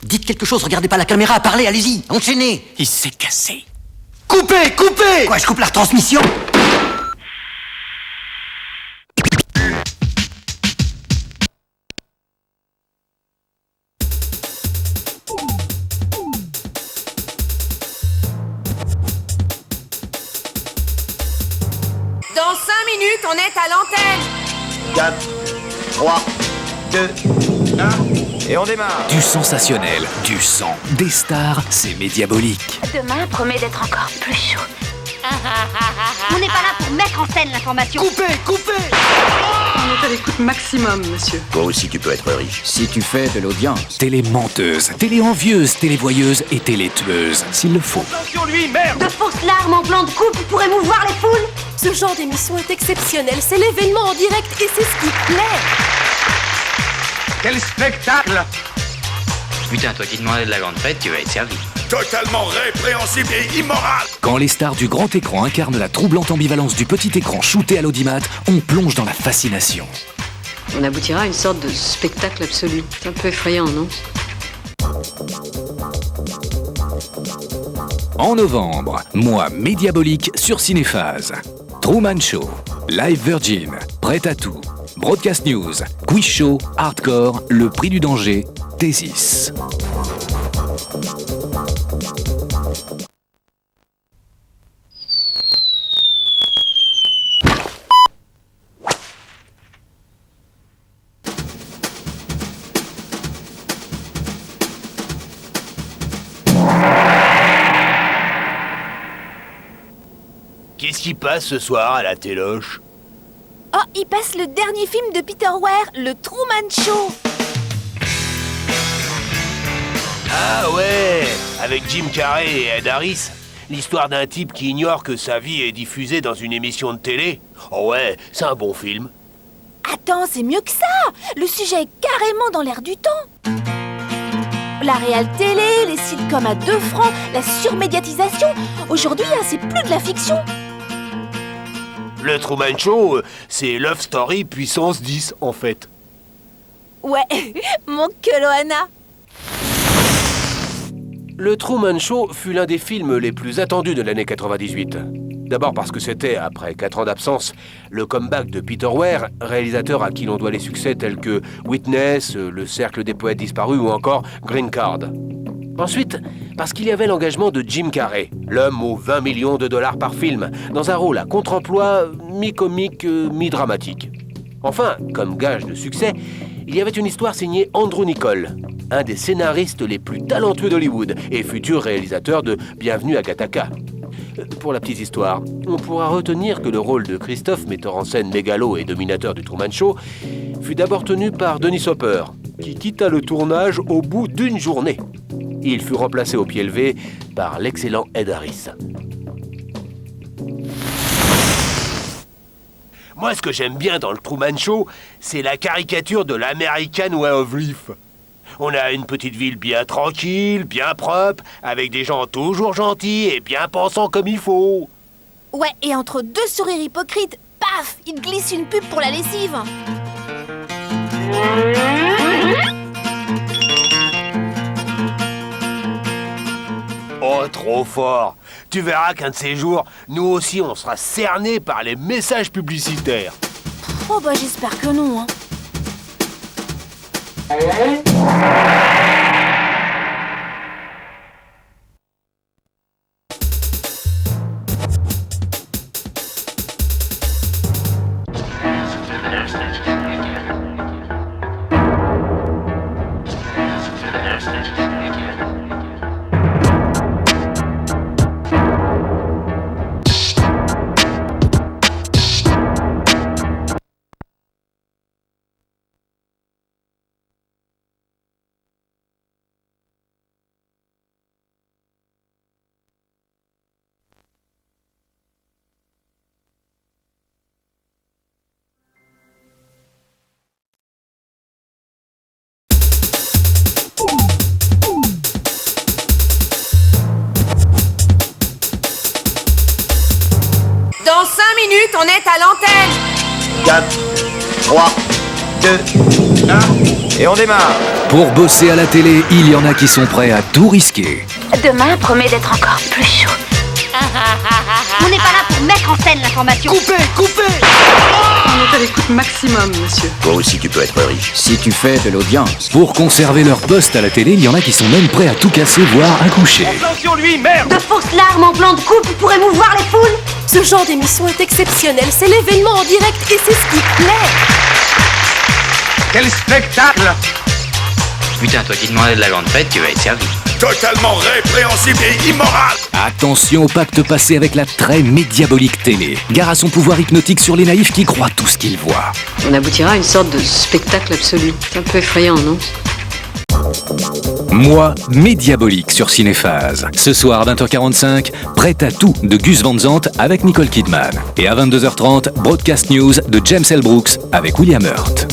Dites quelque chose, regardez pas la caméra, parlez, allez-y, enchaînez. Il s'est cassé. Coupez, coupez. Quoi, je coupe la retransmission? Dans 5 minutes, on est à l'antenne. 4, 3, 2, 1, et on démarre. Du sensationnel, du sang, des stars, c'est Médiabolique. Demain promet d'être encore plus chaud. On n'est pas là pour mettre en scène l'information. Coupez, coupez. On est à l'écoute maximum, monsieur. Toi aussi tu peux être riche. Si tu fais de l'audience. Télé-menteuse, télé-envieuse, télé-voyeuse et télé-tueuse, s'il le faut. Attention lui, merde. De fausses larmes en plan de coupe pour émouvoir les foules. Ce genre d'émission est exceptionnel. C'est l'événement en direct et c'est ce qui plaît. Quel spectacle. Putain, toi qui demandais de la grande fête, tu vas être servi. Totalement répréhensible et immoral. Quand les stars du grand écran incarnent la troublante ambivalence du petit écran shooté à l'audimat, on plonge dans la fascination. On aboutira à une sorte de spectacle absolu. C'est un peu effrayant, non? En novembre, mois Médiabolique sur Cinéphase. Truman Show, Live Virgin, Prêt à tout, Broadcast News, Quiz Show, Hardcore, Le Prix du Danger, Thésis. Qu'est-ce qui passe ce soir à la téloche? Oh, il passe le dernier film de Peter Weir, le Truman Show. Ah ouais, avec Jim Carrey et Ed Harris. L'histoire d'un type qui ignore que sa vie est diffusée dans une émission de télé. Oh ouais, c'est un bon film. Attends, c'est mieux que ça. Le sujet est carrément dans l'air du temps. La réal télé, les sitcoms à 2 francs, la surmédiatisation. Aujourd'hui, c'est plus de la fiction. Le Truman Show, c'est Love Story puissance 10 en fait. Ouais, mon Keloana. Le Truman Show fut l'un des films les plus attendus de l'année 98. D'abord parce que c'était, après 4 ans d'absence, le comeback de Peter Weir, réalisateur à qui l'on doit les succès tels que Witness, Le Cercle des Poètes Disparus ou encore Green Card. Ensuite, parce qu'il y avait l'engagement de Jim Carrey, l'homme aux 20 millions de dollars par film, dans un rôle à contre-emploi, mi-comique, mi-dramatique. Enfin, comme gage de succès, il y avait une histoire signée Andrew Niccol, un des scénaristes les plus talentueux d'Hollywood et futur réalisateur de Bienvenue à Gattaca. Pour la petite histoire, on pourra retenir que le rôle de Christophe, metteur en scène mégalo et dominateur du Truman Show, fut d'abord tenu par Dennis Hopper, qui quitta le tournage au bout d'une journée. Il fut remplacé au pied levé par l'excellent Ed Harris. Moi, ce que j'aime bien dans le Truman Show, c'est la caricature de l'American Way of Life. On a une petite ville bien tranquille, bien propre, avec des gens toujours gentils et bien pensants comme il faut. Ouais, et entre 2 sourires hypocrites, paf, il glisse une pub pour la lessive. Oh, trop fort! Tu verras qu'un de ces jours, nous aussi, on sera cernés par les messages publicitaires. Oh bah j'espère que non, hein. minutes, on est à l'antenne. 4, 3, 2, 1, et on démarre. Pour bosser à la télé, il y en a qui sont prêts à tout risquer. Demain promet d'être encore plus chaud. On n'est pas là pour mettre en scène l'information. Coupez. On est à l'écoute maximum, monsieur. Toi aussi, tu peux être riche. Si tu fais de l'audience. Pour conserver leur poste à la télé, il y en a qui sont même prêts à tout casser, voire à coucher. Attention, lui, merde. De fausses larmes en plan de coupe pour émouvoir les foules. Ce genre d'émission est exceptionnel. C'est l'événement en direct et c'est ce qui plaît. Quel spectacle. Putain, toi qui demandais de la grande fête, tu vas être servi. Totalement répréhensible et immoral. Attention au pacte passé avec la très médiabolique télé. Gare à son pouvoir hypnotique sur les naïfs qui croient tout ce qu'ils voient. On aboutira à une sorte de spectacle absolu. C'est un peu effrayant, non? Moi, Médiabolique sur Cinéphase. Ce soir à 20h45, Prêt à tout de Gus Van Zandt avec Nicole Kidman. Et à 22h30, Broadcast News de James L. Brooks avec William Hurt.